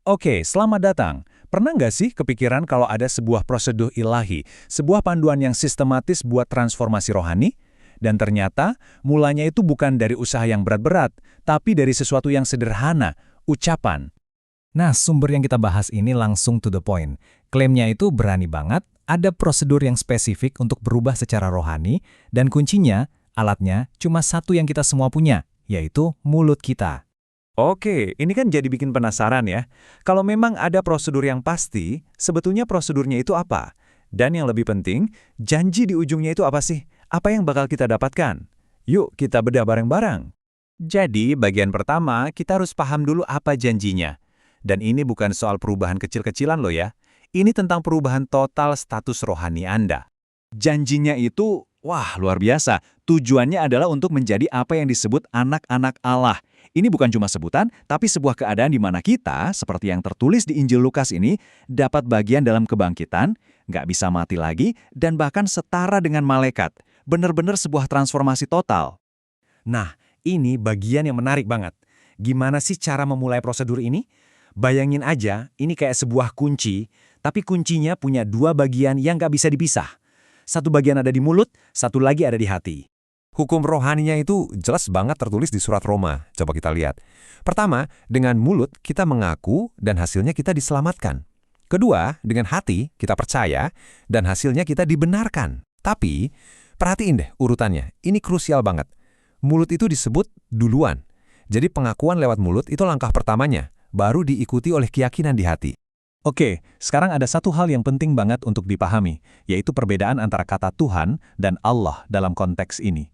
Oke, selamat datang. Pernah nggak sih kepikiran kalau ada sebuah prosedur ilahi, sebuah panduan yang sistematis buat transformasi rohani? Dan ternyata, mulanya itu bukan dari usaha yang berat-berat, tapi dari sesuatu yang sederhana, ucapan. Nah, sumber yang kita bahas ini langsung to the point. Klaimnya itu berani banget, ada prosedur yang spesifik untuk berubah secara rohani, dan kuncinya, alatnya, cuma satu yang kita semua punya, yaitu mulut kita. Oke, ini kan jadi bikin penasaran ya. Kalau memang ada prosedur yang pasti, sebetulnya prosedurnya itu apa? Dan yang lebih penting, janji di ujungnya itu apa sih? Apa yang bakal kita dapatkan? Yuk, kita bedah bareng-bareng. Jadi, bagian pertama, kita harus paham dulu apa janjinya. Dan ini bukan soal perubahan kecil-kecilan loh ya. Ini tentang perubahan total status rohani Anda. Janjinya itu, wah luar biasa. Tujuannya adalah untuk menjadi apa yang disebut anak-anak Allah. Ini bukan cuma sebutan, tapi sebuah keadaan di mana kita, seperti yang tertulis di Injil Lukas ini, dapat bagian dalam kebangkitan, nggak bisa mati lagi, dan bahkan setara dengan malaikat. Benar-benar sebuah transformasi total. Nah, ini bagian yang menarik banget. Gimana sih cara memulai prosedur ini? Bayangin aja, ini kayak sebuah kunci, tapi kuncinya punya dua bagian yang nggak bisa dipisah. Satu bagian ada di mulut, satu lagi ada di hati. Hukum rohaninya itu jelas banget tertulis di surat Roma. Coba kita lihat. Pertama, dengan mulut kita mengaku dan hasilnya kita diselamatkan. Kedua, dengan hati kita percaya dan hasilnya kita dibenarkan. Tapi, perhatiin deh urutannya. Ini krusial banget. Mulut itu disebut duluan. Jadi pengakuan lewat mulut itu langkah pertamanya, baru diikuti oleh keyakinan di hati. Oke, sekarang ada satu hal yang penting banget untuk dipahami, yaitu perbedaan antara kata Tuhan dan Allah dalam konteks ini.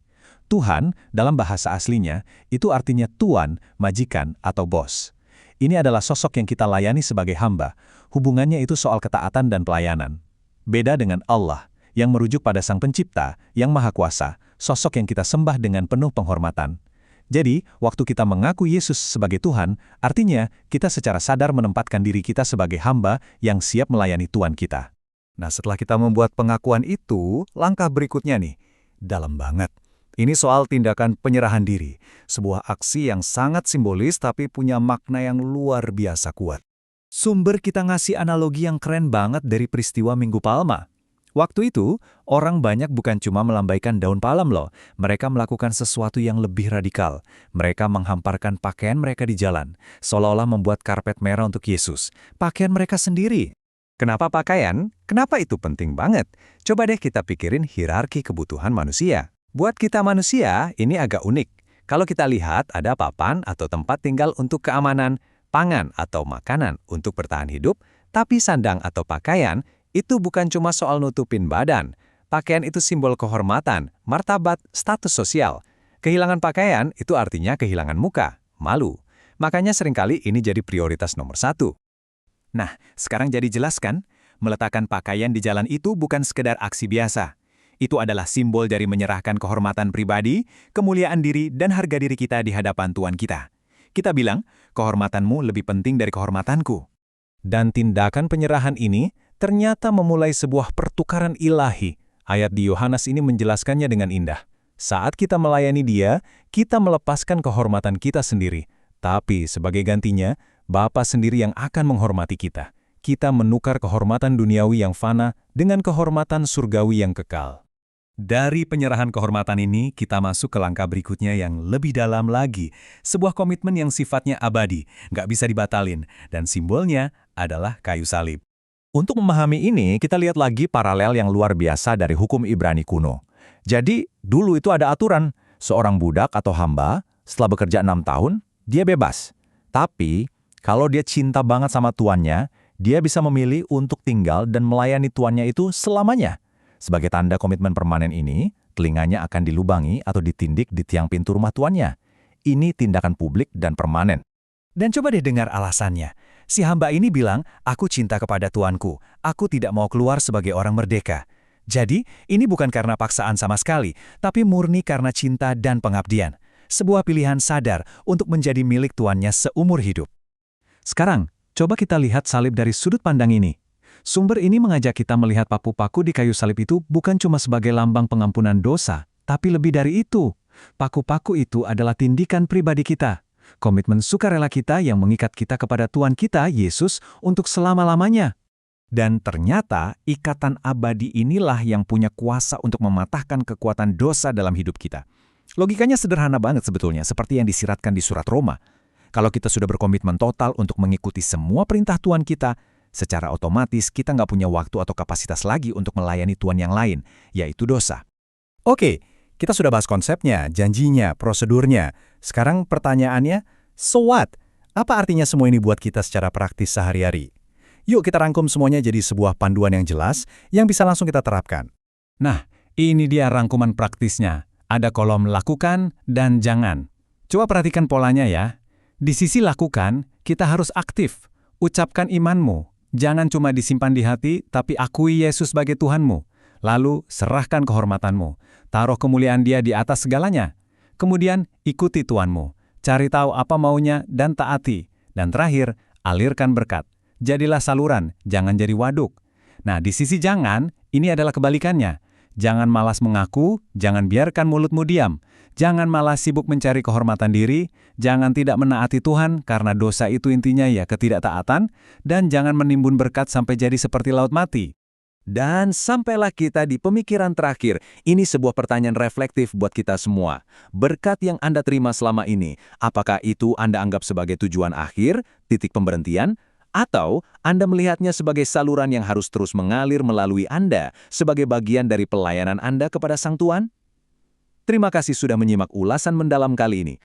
Tuhan, dalam bahasa aslinya, itu artinya tuan, majikan, atau bos. Ini adalah sosok yang kita layani sebagai hamba. Hubungannya itu soal ketaatan dan pelayanan. Beda dengan Allah, yang merujuk pada Sang Pencipta, yang Maha Kuasa, sosok yang kita sembah dengan penuh penghormatan. Jadi, waktu kita mengaku Yesus sebagai Tuhan, artinya kita secara sadar menempatkan diri kita sebagai hamba yang siap melayani Tuhan kita. Nah, setelah kita membuat pengakuan itu, langkah berikutnya nih, dalam banget. Ini soal tindakan penyerahan diri, sebuah aksi yang sangat simbolis tapi punya makna yang luar biasa kuat. Sumber kita ngasih analogi yang keren banget dari peristiwa Minggu Palma. Waktu itu, orang banyak bukan cuma melambaikan daun palem loh, mereka melakukan sesuatu yang lebih radikal. Mereka menghamparkan pakaian mereka di jalan, seolah-olah membuat karpet merah untuk Yesus. Pakaian mereka sendiri. Kenapa pakaian? Kenapa itu penting banget? Coba deh kita pikirin hierarki kebutuhan manusia. Buat kita manusia, ini agak unik. Kalau kita lihat ada papan atau tempat tinggal untuk keamanan, pangan atau makanan untuk bertahan hidup, tapi sandang atau pakaian itu bukan cuma soal nutupin badan. Pakaian itu simbol kehormatan, martabat, status sosial. Kehilangan pakaian itu artinya kehilangan muka, malu. Makanya seringkali ini jadi prioritas nomor satu. Nah, sekarang jadi jelas kan? Meletakkan pakaian di jalan itu bukan sekedar aksi biasa. Itu adalah simbol dari menyerahkan kehormatan pribadi, kemuliaan diri, dan harga diri kita di hadapan Tuhan kita. Kita bilang, kehormatanmu lebih penting dari kehormatanku. Dan tindakan penyerahan ini ternyata memulai sebuah pertukaran ilahi. Ayat di Yohanes ini menjelaskannya dengan indah. Saat kita melayani Dia, kita melepaskan kehormatan kita sendiri. Tapi sebagai gantinya, Bapa sendiri yang akan menghormati kita. Kita menukar kehormatan duniawi yang fana dengan kehormatan surgawi yang kekal. Dari penyerahan kehormatan ini, kita masuk ke langkah berikutnya yang lebih dalam lagi. Sebuah komitmen yang sifatnya abadi, nggak bisa dibatalin, dan simbolnya adalah kayu salib. Untuk memahami ini, kita lihat lagi paralel yang luar biasa dari hukum Ibrani kuno. Jadi, dulu itu ada aturan, seorang budak atau hamba, setelah bekerja 6 tahun, dia bebas. Tapi, kalau dia cinta banget sama tuannya, dia bisa memilih untuk tinggal dan melayani tuannya itu selamanya. Sebagai tanda komitmen permanen ini, telinganya akan dilubangi atau ditindik di tiang pintu rumah tuannya. Ini tindakan publik dan permanen. Dan coba deh dengar alasannya. Si hamba ini bilang, aku cinta kepada tuanku, aku tidak mau keluar sebagai orang merdeka. Jadi, ini bukan karena paksaan sama sekali, tapi murni karena cinta dan pengabdian. Sebuah pilihan sadar untuk menjadi milik tuannya seumur hidup. Sekarang, coba kita lihat salib dari sudut pandang ini. Sumber ini mengajak kita melihat paku-paku di kayu salib itu bukan cuma sebagai lambang pengampunan dosa, tapi lebih dari itu. Paku-paku itu adalah tindikan pribadi kita. Komitmen sukarela kita yang mengikat kita kepada Tuhan kita, Yesus, untuk selama-lamanya. Dan ternyata ikatan abadi inilah yang punya kuasa untuk mematahkan kekuatan dosa dalam hidup kita. Logikanya sederhana banget sebetulnya, seperti yang disiratkan di surat Roma. Kalau kita sudah berkomitmen total untuk mengikuti semua perintah Tuhan kita, secara otomatis kita nggak punya waktu atau kapasitas lagi untuk melayani Tuhan yang lain, yaitu dosa. Oke, kita sudah bahas konsepnya, janjinya, prosedurnya. Sekarang pertanyaannya, so what? Apa artinya semua ini buat kita secara praktis sehari-hari? Yuk kita rangkum semuanya jadi sebuah panduan yang jelas yang bisa langsung kita terapkan. Nah, ini dia rangkuman praktisnya. Ada kolom lakukan dan jangan. Coba perhatikan polanya ya. Di sisi lakukan, kita harus aktif. Ucapkan imanmu. Jangan cuma disimpan di hati, tapi akui Yesus sebagai Tuhanmu. Lalu, serahkan kehormatanmu. Taruh kemuliaan Dia di atas segalanya. Kemudian, ikuti Tuhanmu. Cari tahu apa maunya dan taati. Dan terakhir, alirkan berkat. Jadilah saluran, jangan jadi waduk. Nah, di sisi jangan, ini adalah kebalikannya. Jangan malas mengaku, jangan biarkan mulutmu diam. Jangan malah sibuk mencari kehormatan diri, jangan tidak menaati Tuhan karena dosa itu intinya ya ketidaktaatan, dan jangan menimbun berkat sampai jadi seperti laut mati. Dan sampailah kita di pemikiran terakhir. Ini sebuah pertanyaan reflektif buat kita semua. Berkat yang Anda terima selama ini, apakah itu Anda anggap sebagai tujuan akhir, titik pemberhentian, atau Anda melihatnya sebagai saluran yang harus terus mengalir melalui Anda sebagai bagian dari pelayanan Anda kepada Sang Tuhan? Terima kasih sudah menyimak ulasan mendalam kali ini.